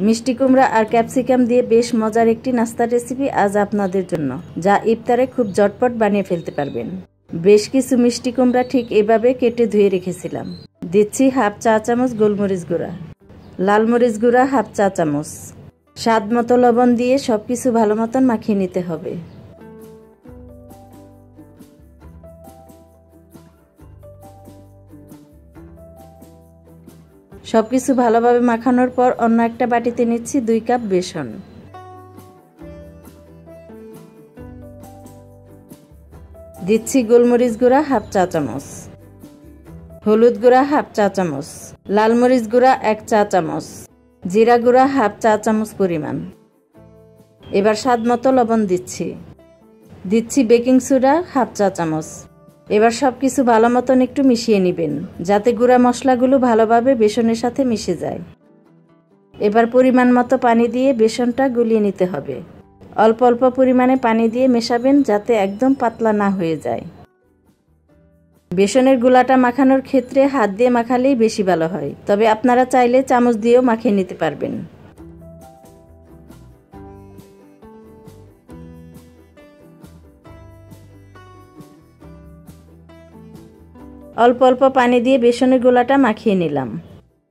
মিষ্টি কুমড়া আর ক্যাপসিকাম দিয়ে বেশ মজার একটি নাস্তার রেসিপি আজ আপনাদের জন্য, যা ইফতারে খুব ঝটপট বানিয়ে ফেলতে পারবেন। বেশ কিছু মিষ্টি কুমড়া ঠিক এভাবে কেটে ধুয়ে রেখেছিলাম। দিচ্ছি হাফ চা চামচ গোলমরিচ গুঁড়া, লাল মরিচ গুঁড়া হাফ চা চামচ, স্বাদ মতো লবণ দিয়ে সবকিছু ভালো মতন মাখিয়ে নিতে হবে। সবকিছু ভালোভাবে মাখানোর পর অন্য একটা বাটিতে নিচ্ছি 2 কাপ বেসন। দিচ্ছি গোলমরিচ গুঁড়া হাফ চা চামচ, হলুদ গুঁড়া হাফ চা চামচ, লাল মরিচ গুঁড়া 1 চা চামচ, জিরা গুঁড়া হাফ চা চামচ পরিমাণ। এবার স্বাদ মতো লবণ দিচ্ছি বেকিং সোডা হাফ চা চামচ। এবার সবকিছু ভালো মতন একটু মিশিয়ে নেবেন, যাতে গুঁড়া মশলাগুলো ভালোভাবে বেসনের সাথে মিশে যায়। এবার পরিমাণ মতো পানি দিয়ে বেসনটা গুলিয়ে নিতে হবে। অল্প অল্প পরিমাণে পানি দিয়ে মেশাবেন, যাতে একদম পাতলা না হয়ে যায়। বেসনের গুলাটা মাখানোর ক্ষেত্রে হাত দিয়ে মাখালেই বেশি ভালো হয়, তবে আপনারা চাইলে চামচ দিয়েও মাখিয়ে নিতে পারবেন। অল্প অল্প পানি দিয়ে বেসনের গোলাটা মাখিয়ে নিলাম।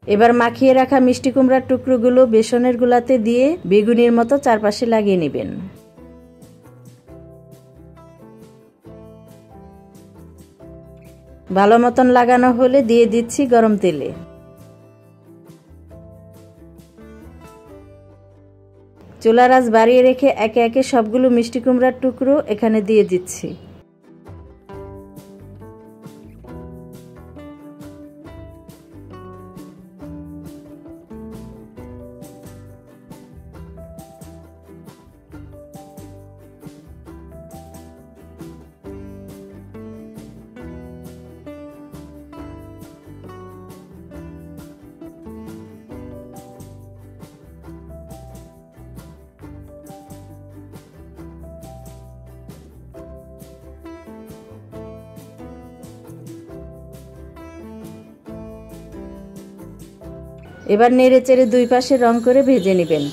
এবার মাখিয়ে রাখা মিষ্টি কুমড়ার টুকরোগুলো বেসনের গোলাতে দিয়ে বেগুনির মতো চারপাশে লাগিয়ে নেবেন। ভালো মতন লাগানো হলে দিয়ে দিচ্ছি গরম তেলে। চুলার আঁচ বাড়িয়ে রেখে একে একে সবগুলো মিষ্টি কুমড়ার টুকরো এখানে দিয়ে দিচ্ছি। এবার নেড়ে চেড়ে 2 পাশে রং করে ভেজে নেবেন।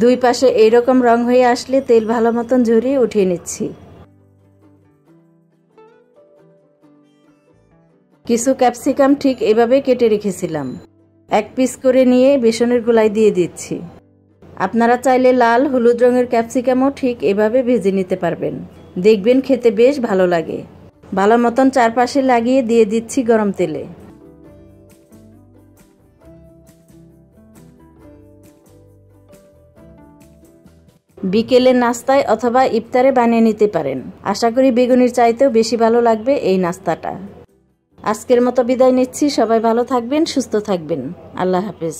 2 পাশে এইরকম রং হয়ে আসলে তেল ভালো মতন ঝরিয়ে উঠিয়ে নিচ্ছি। কিছু ক্যাপসিকাম ঠিক এভাবে কেটে রেখেছিলাম, 1 পিস করে নিয়ে বেসনের গোলায় দিয়ে দিচ্ছি। আপনারা চাইলে লাল হলুদ রঙের ক্যাপসিকামও ঠিক এভাবে ভেজে নিতে পারবেন, দেখবেন খেতে বেশ ভালো লাগে। ভালো মতন চারপাশে লাগিয়ে দিয়ে দিচ্ছি গরম তেলে। বিকেলে নাস্তায় অথবা ইফতারে বানিয়ে নিতে পারেন। আশা করি বেগুনির চাইতেও বেশি ভালো লাগবে এই নাস্তাটা। আজকের মতো বিদায় নিচ্ছি। সবাই ভালো থাকবেন, সুস্থ থাকবেন। আল্লাহ হাফেজ।